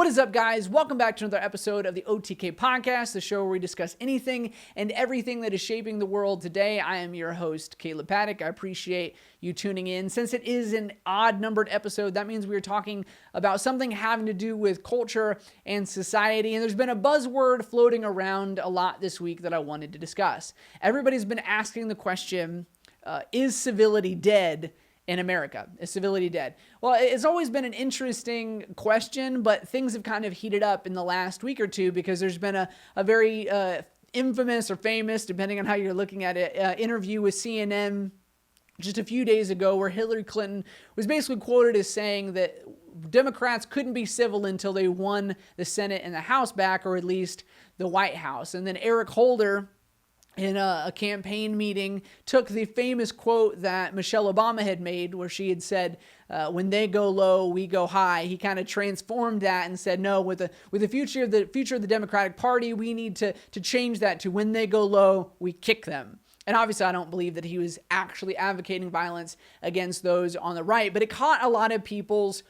What is up, guys? Welcome back to another episode of the OTK Podcast, the show where we discuss anything and everything that is shaping the world today. I am your host, Caleb Paddock. I appreciate you tuning in. Since it is an odd-numbered episode, that means we are talking about something having to do with culture and society, and there's been a buzzword floating around a lot this week that I wanted to discuss. Everybody's been asking the question, is civility dead in America? Is civility dead? Well, it's always been an interesting question, but things have kind of heated up in the last week or two because there's been a very infamous or famous, depending on how you're looking at it, interview with CNN just a few days ago where Hillary Clinton was basically quoted as saying that Democrats couldn't be civil until they won the Senate and the House back, or at least the White House. And then Eric Holder, in a campaign meeting, took the famous quote that Michelle Obama had made where she had said, when they go low, we go high. He kind of transformed that and said, no, with the future of the Democratic Party, we need to change that to when they go low, we kick them. And obviously, I don't believe that he was actually advocating violence against those on the right, but it caught a lot of people's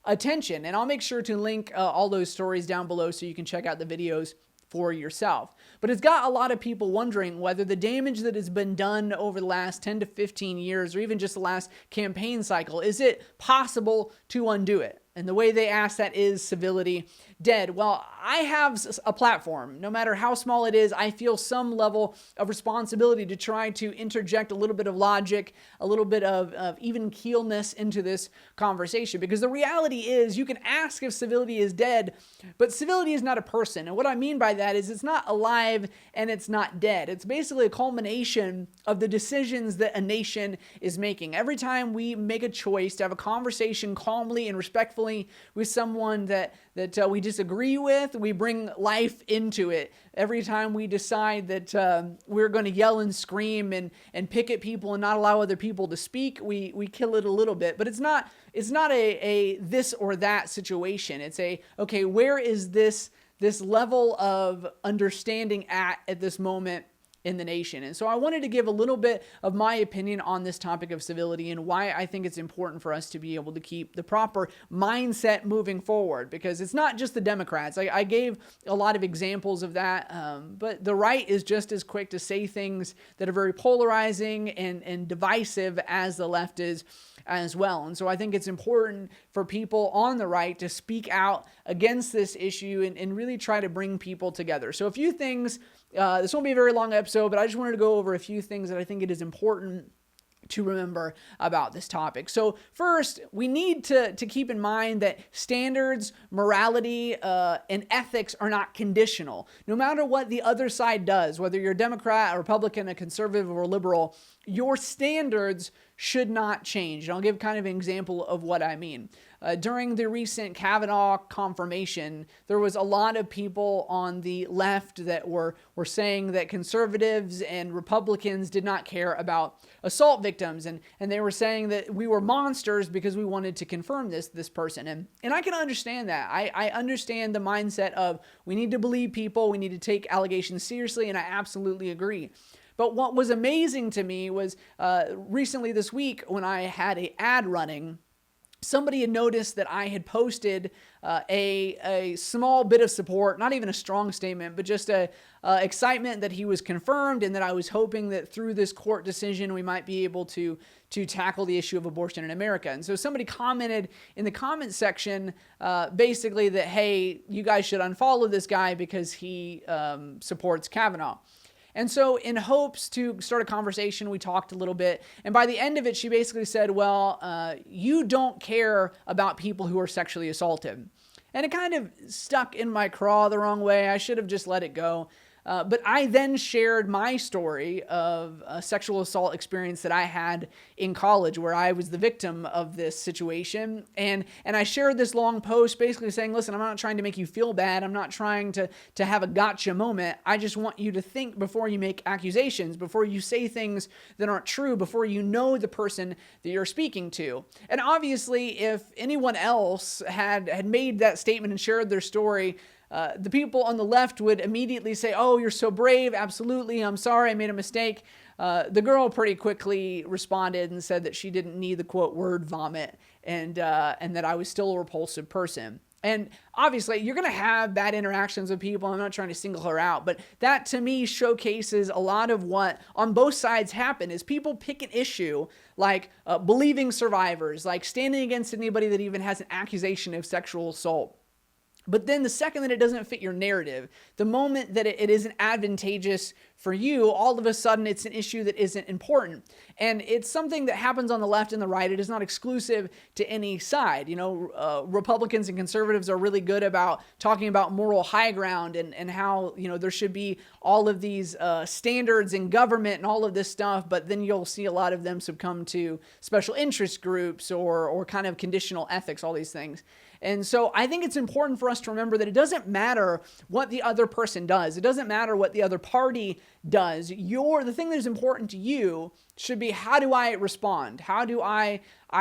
attention. And I'll make sure to link all those stories down below so you can check out the videos for yourself. But it's got a lot of people wondering whether the damage that has been done over the last 10 to 15 years, or even just the last campaign cycle, is it possible to undo it? And the way they ask that is civility dead. Well, I have a platform. No matter how small it is, I feel some level of responsibility to try to interject a little bit of logic, a little bit of even keelness into this conversation. Because the reality is, you can ask if civility is dead, but civility is not a person. And what I mean by that is it's not alive and it's not dead. It's basically a culmination of the decisions that a nation is making. Every time we make a choice to have a conversation calmly and respectfully with someone that we disagree with, we bring life into it. Every time we decide that we're going to yell and scream and pick at people and not allow other people to speak, we kill it a little bit. But it's not a this or that situation. It's okay, where is this level of understanding at this moment in the nation? And so I wanted to give a little bit of my opinion on this topic of civility and why I think it's important for us to be able to keep the proper mindset moving forward, because it's not just the Democrats. I gave a lot of examples of that, but the right is just as quick to say things that are very polarizing and divisive as the left is as well. And so I think it's important for people on the right to speak out against this issue and really try to bring people together. So a few things, this won't be a very long episode, but I just wanted to go over a few things that I think it is important to remember about this topic. So first, we need to keep in mind that standards, morality, and ethics are not conditional. No matter what the other side does, whether you're a Democrat, a Republican, a conservative, or a liberal, your standards should not change. And I'll give kind of an example of what I mean. During the recent Kavanaugh confirmation, there was a lot of people on the left that were saying that conservatives and Republicans did not care about assault victims. And they were saying that we were monsters because we wanted to confirm this person. And I can understand that. I understand the mindset of we need to believe people, we need to take allegations seriously, and I absolutely agree. But what was amazing to me was recently this week when I had an ad running, somebody had noticed that I had posted a small bit of support, not even a strong statement, but just a excitement that he was confirmed and that I was hoping that through this court decision we might be able to tackle the issue of abortion in America. And so somebody commented in the comment section basically that, hey, you guys should unfollow this guy because he supports Kavanaugh. And so in hopes to start a conversation, we talked a little bit. And by the end of it, she basically said, well, you don't care about people who are sexually assaulted. And it kind of stuck in my craw the wrong way. I should have just let it go. But I then shared my story of a sexual assault experience that I had in college where I was the victim of this situation. And I shared this long post basically saying, listen, I'm not trying to make you feel bad. I'm not trying to have a gotcha moment. I just want you to think before you make accusations, before you say things that aren't true, before you know the person that you're speaking to. And obviously, if anyone else had made that statement and shared their story, the people on the left would immediately say, oh, you're so brave. Absolutely. I'm sorry. I made a mistake. The girl pretty quickly responded and said that she didn't need the quote word vomit and that I was still a repulsive person. And obviously, you're going to have bad interactions with people. I'm not trying to single her out, but that to me showcases a lot of what on both sides happen is people pick an issue like believing survivors, like standing against anybody that even has an accusation of sexual assault. But then the second that it doesn't fit your narrative, the moment that it isn't advantageous for you, all of a sudden it's an issue that isn't important. And it's something that happens on the left and the right. It is not exclusive to any side. Republicans and conservatives are really good about talking about moral high ground and how, there should be all of these standards in government and all of this stuff. But then you'll see a lot of them succumb to special interest groups or kind of conditional ethics, all these things. And so I think it's important for us to remember that it doesn't matter what the other person does. It doesn't matter what the other party does. The thing that is important to you should be, how do I respond? How do I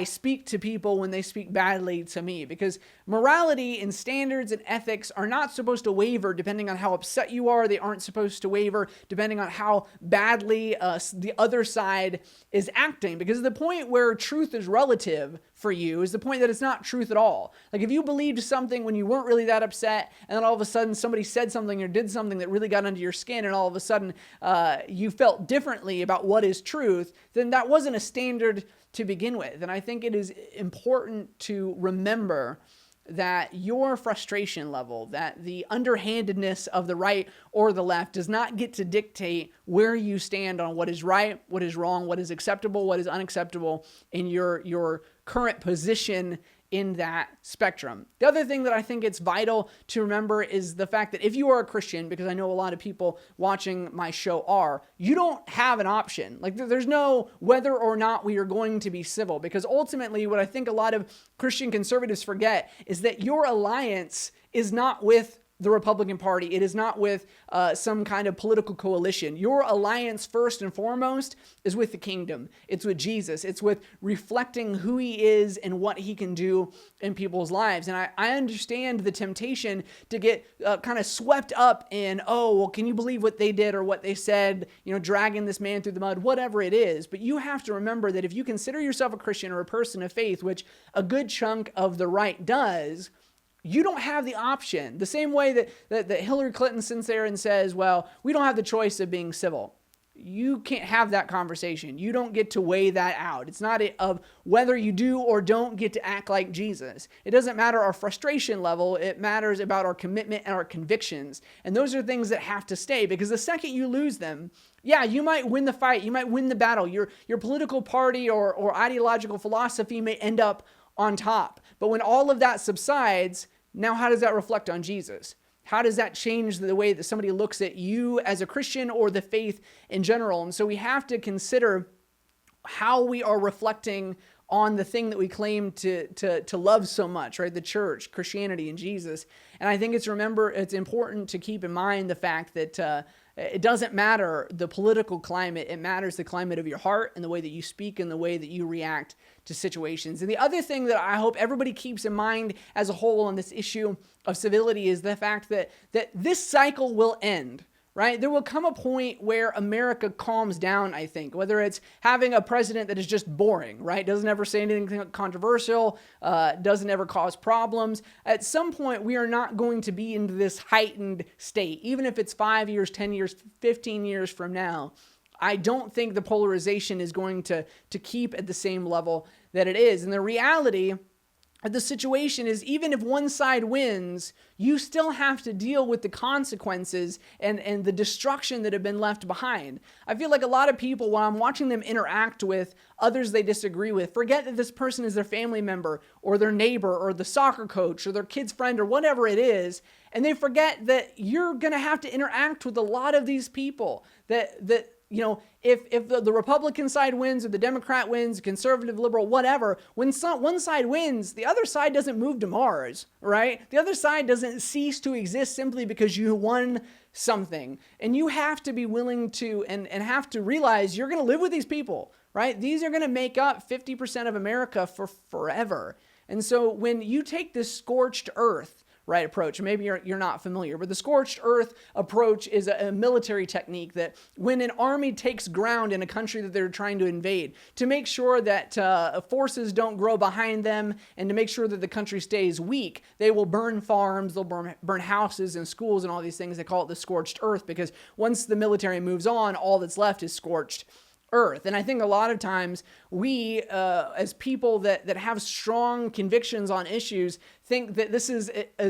speak to people when they speak badly to me? Because morality and standards and ethics are not supposed to waver depending on how upset you are. They aren't supposed to waver depending on how badly the other side is acting. Because the point where truth is relative for you is the point that it's not truth at all. Like if you believed something when you weren't really that upset, and then all of a sudden somebody said something or did something that really got under your skin, and all of a sudden you felt differently about what is truth, then that wasn't a standard to begin with. And I think it is important to remember that your frustration level, that the underhandedness of the right or the left does not get to dictate where you stand on what is right, what is wrong, what is acceptable, what is unacceptable in your current position in that spectrum. The other thing that I think it's vital to remember is the fact that if you are a Christian, because I know a lot of people watching my show are, you don't have an option. Like there's no whether or not we are going to be civil, because ultimately what I think a lot of Christian conservatives forget is that your alliance is not with the Republican Party. It is not with some kind of political coalition. Your alliance, first and foremost, is with the kingdom. It's with Jesus. It's with reflecting who he is and what he can do in people's lives. And I understand the temptation to get kind of swept up in, can you believe what they did or what they said, dragging this man through the mud, whatever it is. But you have to remember that if you consider yourself a Christian or a person of faith, which a good chunk of the right does, you don't have the option. The same way that Hillary Clinton sits there and says, well, we don't have the choice of being civil. You can't have that conversation. You don't get to weigh that out. It's not of whether you do or don't get to act like Jesus. It doesn't matter our frustration level. It matters about our commitment and our convictions. And those are things that have to stay, because the second you lose them, yeah, you might win the fight. You might win the battle. Your political party or ideological philosophy may end up on top. But when all of that subsides, now how does that reflect on Jesus? How does that change the way that somebody looks at you as a Christian or the faith in general? And so we have to consider how we are reflecting on the thing that we claim to love so much, right? The church, Christianity, and Jesus. And I think it's important to keep in mind the fact that it doesn't matter the political climate. It matters the climate of your heart and the way that you speak and the way that you react to situations. And the other thing that I hope everybody keeps in mind as a whole on this issue of civility is the fact that this cycle will end, right? There will come a point where America calms down, I think, whether it's having a president that is just boring, right? Doesn't ever say anything controversial, doesn't ever cause problems. At some point, we are not going to be in this heightened state, even if it's 5 years, 10 years, 15 years from now. I don't think the polarization is going to keep at the same level that it is. And the reality of the situation is, even if one side wins, you still have to deal with the consequences and the destruction that have been left behind. I feel like a lot of people, while I'm watching them interact with others they disagree with, forget that this person is their family member or their neighbor or the soccer coach or their kid's friend or whatever it is. And they forget that you're going to have to interact with a lot of these people that if the Republican side wins or the Democrat wins, conservative, liberal, whatever, when one side wins, the other side doesn't move to Mars, right? The other side doesn't cease to exist simply because you won something. And you have to be willing to and have to realize you're going to live with these people, right? These are going to make up 50% of America for forever. And so when you take this scorched earth, right approach. Maybe you're not familiar, but the scorched earth approach is a military technique that when an army takes ground in a country that they're trying to invade, to make sure that forces don't grow behind them and to make sure that the country stays weak, they will burn farms, they'll burn houses and schools and all these things. They call it the scorched earth because once the military moves on, all that's left is scorched earth. And I think a lot of times we, as people that have strong convictions on issues, think that this is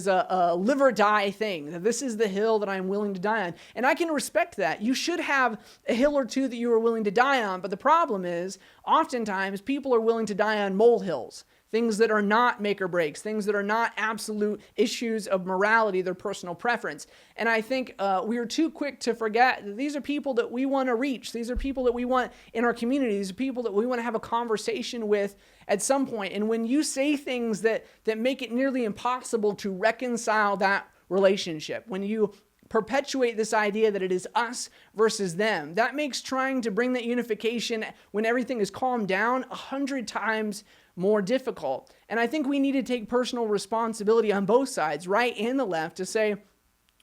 a live or die thing, that this is the hill that I'm willing to die on. And I can respect that. You should have a hill or two that you are willing to die on. But the problem is, oftentimes people are willing to die on molehills. Things that are not make or breaks, things that are not absolute issues of morality, their personal preference. And I think we are too quick to forget that these are people that we want to reach. These are people that we want in our community. These are people that we want to have a conversation with at some point. And when you say things that make it nearly impossible to reconcile that relationship, when you perpetuate this idea that it is us versus them, that makes trying to bring that unification when everything is calmed down 100 times more difficult. And I think we need to take personal responsibility on both sides, right and the left, to say,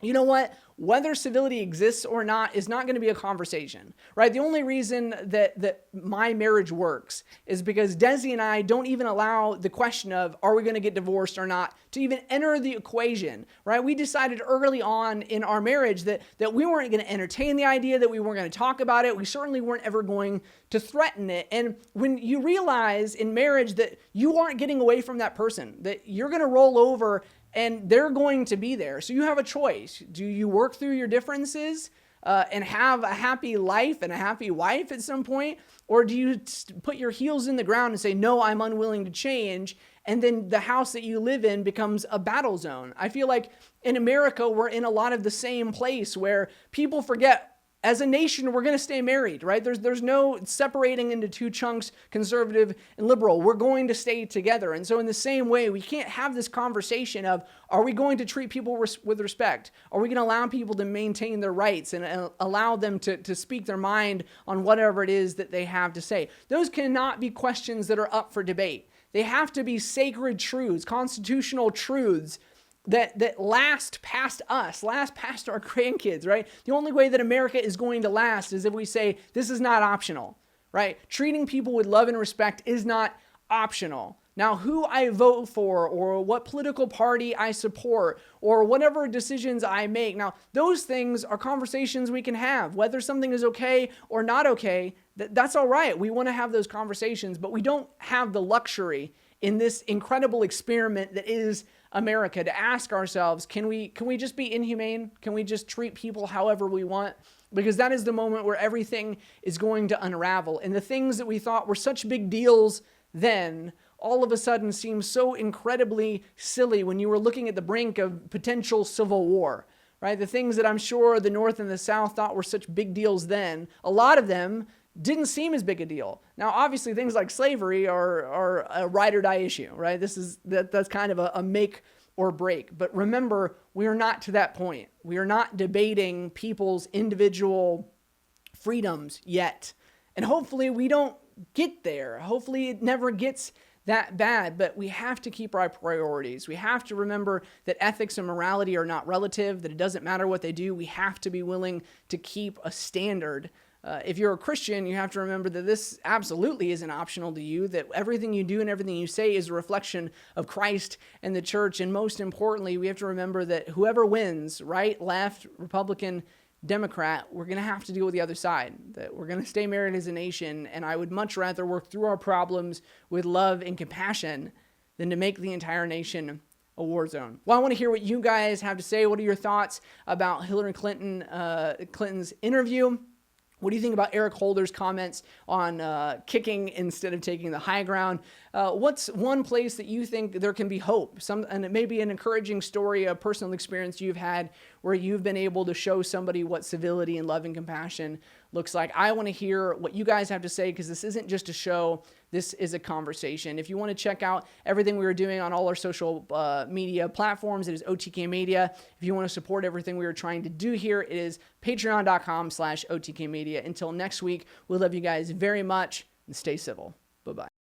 you know what? Whether civility exists or not is not going to be a conversation, right? The only reason that my marriage works is because Desi and I don't even allow the question of, are we going to get divorced or not, to even enter the equation, right? We decided early on in our marriage that we weren't going to entertain the idea, that we weren't going to talk about it. We certainly weren't ever going to threaten it. And when you realize in marriage that you aren't getting away from that person, that you're going to roll over and they're going to be there. So you have a choice. Do you work through your differences and have a happy life and a happy wife at some point? Or do you put your heels in the ground and say, no, I'm unwilling to change? And then the house that you live in becomes a battle zone. I feel like in America, we're in a lot of the same place where people forget, as a nation, we're going to stay married, right? There's no separating into two chunks, conservative and liberal. We're going to stay together. And so in the same way, we can't have this conversation of, are we going to treat people with respect? Are we going to allow people to maintain their rights and allow them to speak their mind on whatever it is that they have to say? Those cannot be questions that are up for debate. They have to be sacred truths, constitutional truths that last past us, last past our grandkids, right? The only way that America is going to last is if we say, this is not optional, right? Treating people with love and respect is not optional. Now, who I vote for or what political party I support or whatever decisions I make, now, those things are conversations we can have. Whether something is okay or not okay, that's all right. We want to have those conversations, but we don't have the luxury in this incredible experiment that is America to ask ourselves, can we just be inhumane? Can we just treat people however we want? Because that is the moment where everything is going to unravel. And the things that we thought were such big deals then all of a sudden seem so incredibly silly when you were looking at the brink of potential civil war, right? The things that I'm sure the North and the South thought were such big deals then, a lot of them didn't seem as big a deal. Now, obviously, things like slavery are a ride or die issue, right? That's kind of a make or break. But remember, we are not to that point. We are not debating people's individual freedoms yet. And hopefully we don't get there. Hopefully it never gets that bad, but we have to keep our priorities. We have to remember that ethics and morality are not relative, that it doesn't matter what they do. We have to be willing to keep a standard. If you're a Christian, you have to remember that this absolutely isn't optional to you, that everything you do and everything you say is a reflection of Christ and the church. And most importantly, we have to remember that whoever wins, right, left, Republican, Democrat, we're going to have to deal with the other side, that we're going to stay married as a nation. And I would much rather work through our problems with love and compassion than to make the entire nation a war zone. Well, I want to hear what you guys have to say. What are your thoughts about Hillary Clinton's interview? What do you think about Eric Holder's comments on kicking instead of taking the high ground? What's one place that you think there can be hope? And it may be an encouraging story, a personal experience you've had where you've been able to show somebody what civility and love and compassion looks like. I want to hear what you guys have to say, because this isn't just a show. This is a conversation. If you want to check out everything we are doing on all our social media platforms, it is OTK Media. If you want to support everything we are trying to do here, it is patreon.com/OTK Media. Until next week, we love you guys very much and stay civil. Bye-bye.